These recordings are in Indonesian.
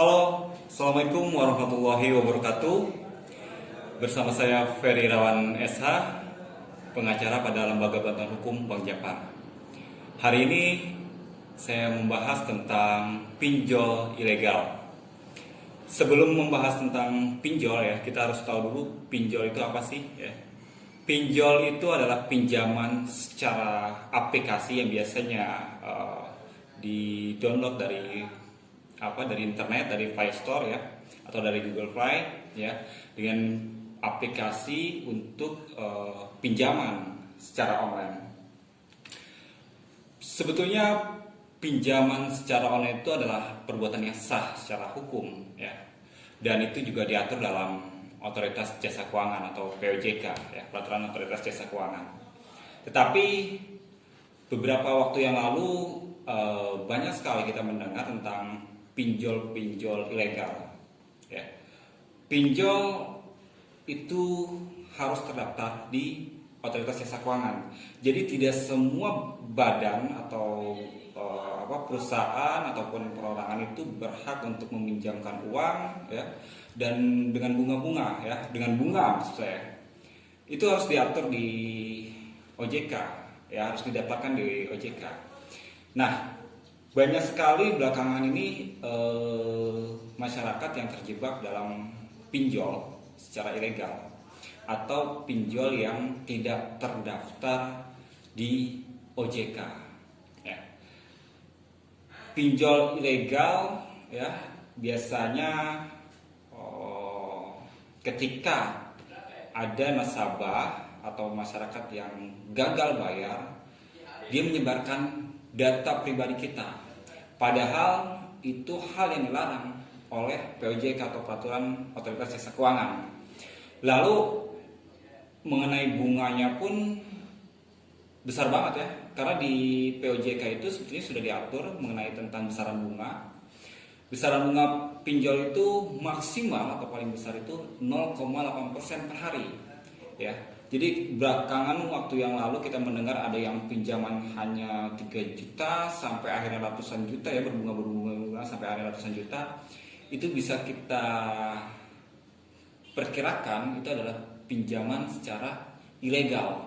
Halo, Assalamualaikum warahmatullahi wabarakatuh. Bersama saya Ferry Irawan SH, pengacara pada Lembaga Bantuan Hukum Bank Jabar. Hari ini saya membahas tentang pinjol ilegal. Sebelum membahas tentang pinjol ya, kita harus tahu dulu pinjol itu apa sih ya. Pinjol itu adalah pinjaman secara aplikasi yang biasanya di-download dari internet, dari Play Store ya, atau dari Google Play ya, dengan aplikasi untuk pinjaman secara online. Sebetulnya pinjaman secara online itu adalah perbuatan yang sah secara hukum ya, dan itu juga diatur dalam Otoritas Jasa Keuangan atau POJK ya, Peraturan Otoritas Jasa Keuangan. Tetapi beberapa waktu yang lalu banyak sekali kita mendengar tentang pinjol-pinjol ilegal ya. Pinjol itu harus terdaftar di Otoritas Jasa Keuangan. Jadi tidak semua badan atau perusahaan ataupun perorangan itu berhak untuk meminjamkan uang ya, dan dengan bunga-bunga ya, dengan bunga maksud saya. Itu harus diatur di OJK ya, harus didaftarkan di OJK. Nah, banyak sekali belakangan ini masyarakat yang terjebak dalam pinjol secara ilegal atau pinjol yang tidak terdaftar di OJK ya. Pinjol ilegal ya biasanya ketika ada nasabah atau masyarakat yang gagal bayar, dia menyebarkan data pribadi kita, padahal itu hal yang dilarang oleh POJK atau Peraturan Otoritas Jasa Keuangan. Lalu mengenai bunganya pun besar banget ya, karena di POJK itu sebetulnya sudah diatur mengenai tentang besaran bunga. Besaran bunga pinjol itu maksimal atau paling besar itu 0,8% per hari ya. Jadi belakangan waktu yang lalu kita mendengar ada yang pinjaman hanya 3 juta sampai akhirnya ratusan juta ya, berbunga sampai akhirnya ratusan juta. Itu bisa kita perkirakan itu adalah pinjaman secara ilegal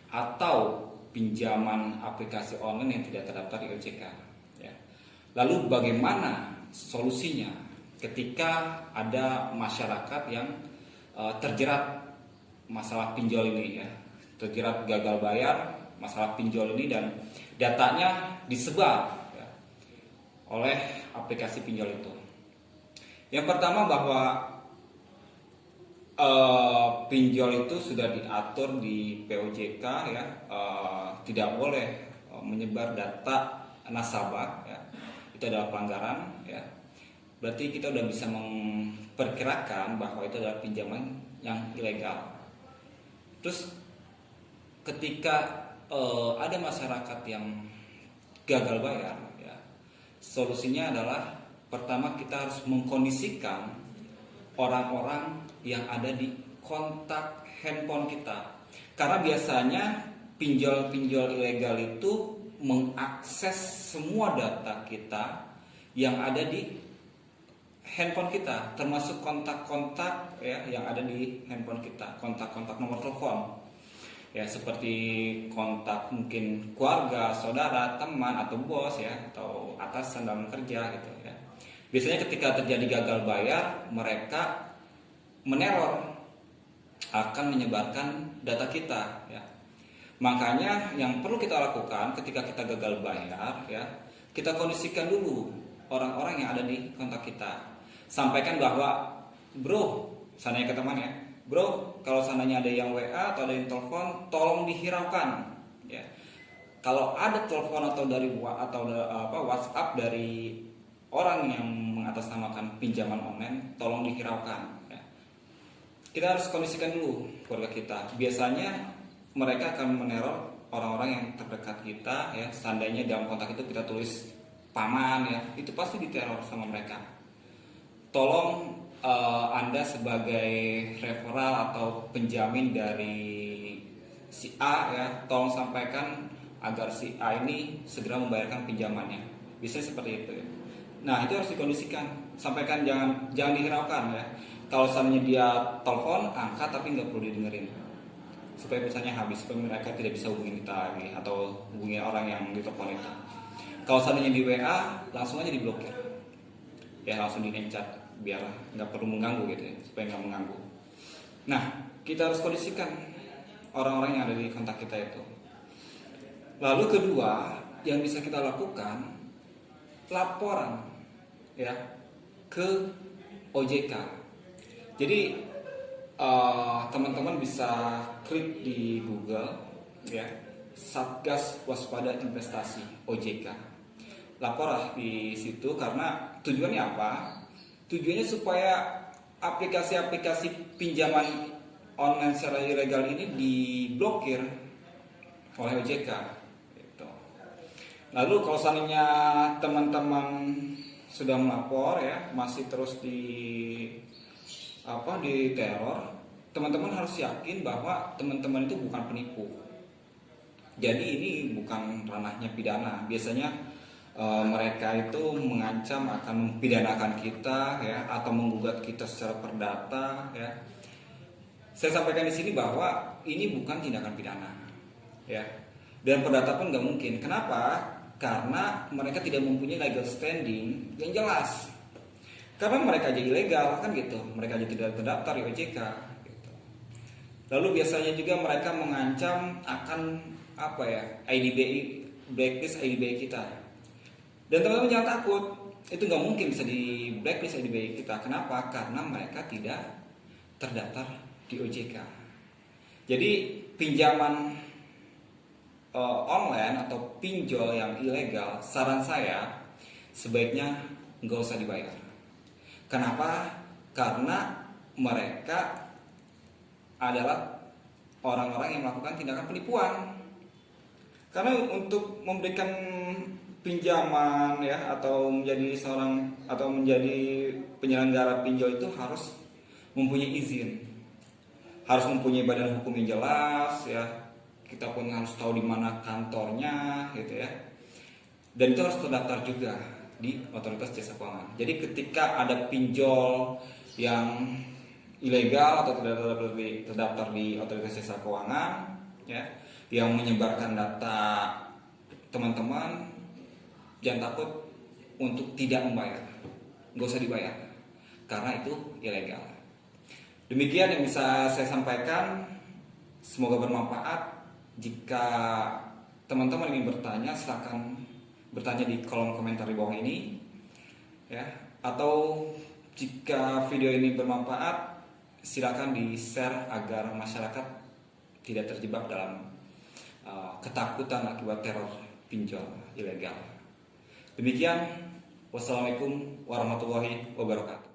atau pinjaman aplikasi online yang tidak terdaftar di OJK ya. Lalu bagaimana solusinya ketika ada masyarakat yang terjerat masalah pinjol ini ya, terjerat gagal bayar masalah pinjol ini dan datanya disebar ya, oleh aplikasi pinjol itu. Yang pertama bahwa pinjol itu sudah diatur di POJK ya, tidak boleh menyebar data nasabah ya, itu adalah pelanggaran ya. Berarti kita udah bisa memperkirakan bahwa itu adalah pinjaman yang ilegal. Terus ketika ada masyarakat yang gagal bayar ya, solusinya adalah pertama kita harus mengkondisikan orang-orang yang ada di kontak handphone kita, karena biasanya pinjol-pinjol ilegal itu mengakses semua data kita yang ada di handphone kita, termasuk kontak-kontak ya yang ada di handphone kita, kontak-kontak nomor telepon ya, seperti kontak mungkin keluarga, saudara, teman atau bos ya, atau atasan dalam kerja gitu ya. Biasanya ketika terjadi gagal bayar, mereka meneror, akan menyebarkan data kita ya. Makanya yang perlu kita lakukan ketika kita gagal bayar ya, kita kondisikan dulu orang-orang yang ada di kontak kita. Sampaikan bahwa bro, sananya ke teman ya, bro, kalau sananya ada yang WA atau ada yang telepon, tolong dihiraukan ya. Kalau ada telepon atau dari WhatsApp dari orang yang mengatasnamakan pinjaman online, tolong dihiraukan ya. Kita harus kondisikan dulu keluarga kita. Biasanya mereka akan meneror orang-orang yang terdekat kita ya. Seandainya dalam kontak itu kita tulis paman ya, itu pasti diteror sama mereka. Tolong Anda sebagai referral atau penjamin dari si A ya, tolong sampaikan agar si A ini segera membayarkan pinjamannya. Bisa seperti itu ya. Nah, itu harus dikondisikan sampaikan, jangan dihiraukan ya. Kalau seandainya dia telepon, angkat tapi nggak perlu didengerin, supaya pesannya habis, supaya mereka tidak bisa hubungin kita lagi atau hubungi orang yang ditelepon itu. Kalau seandainya di WA, langsung aja diblokir ya, langsung di-chat biar nggak perlu mengganggu gitu ya, supaya nggak mengganggu. Nah, kita harus kondisikan orang-orang yang ada di kontak kita itu. Lalu kedua yang bisa kita lakukan, laporan ya ke OJK. Jadi teman-teman bisa klik di Google ya, Satgas Waspada Investasi OJK. Laporlah di situ, karena tujuannya apa? Tujuannya supaya aplikasi-aplikasi pinjaman online secara ilegal ini diblokir oleh OJK. Gitu. Lalu kalau seandainya teman-teman sudah melapor ya, masih terus di teror, teman-teman harus yakin bahwa teman-teman itu bukan penipu. Jadi ini bukan ranahnya pidana. Biasanya mereka itu mengancam akan mempidanakan kita ya, atau menggugat kita secara perdata ya. Saya sampaikan di sini bahwa ini bukan tindakan pidana ya, dan perdata pun nggak mungkin. Kenapa? Karena mereka tidak mempunyai legal standing yang jelas. Karena mereka aja ilegal kan gitu, mereka aja tidak terdaftar di OJK gitu. Lalu biasanya juga mereka mengancam akan IDBI, blacklist IDBI kita. Dan teman-teman jangan takut, itu nggak mungkin bisa di blacklist IDBI kita. Kenapa? Karena mereka tidak terdaftar di OJK. Jadi pinjaman online atau pinjol yang ilegal, saran saya sebaiknya nggak usah dibayar. Kenapa? Karena mereka adalah orang-orang yang melakukan tindakan penipuan. Karena untuk memberikan pinjaman ya, atau menjadi penyelenggara pinjol itu harus mempunyai izin, harus mempunyai badan hukum yang jelas ya. Kita pun harus tahu di mana kantornya gitu ya. Dan itu harus terdaftar juga di Otoritas Jasa Keuangan. Jadi ketika ada pinjol yang ilegal atau tidak terdaftar di Otoritas Jasa Keuangan ya, yang menyebarkan data teman-teman, jangan takut untuk tidak membayar. Nggak usah dibayar, karena itu ilegal. Demikian yang bisa saya sampaikan. Semoga bermanfaat. Jika teman-teman ingin bertanya, silakan bertanya di kolom komentar di bawah ini ya. Atau jika video ini bermanfaat, silakan di-share agar masyarakat tidak terjebak dalam ketakutan akibat teror pinjol ilegal. Demikian, wassalamualaikum warahmatullahi wabarakatuh.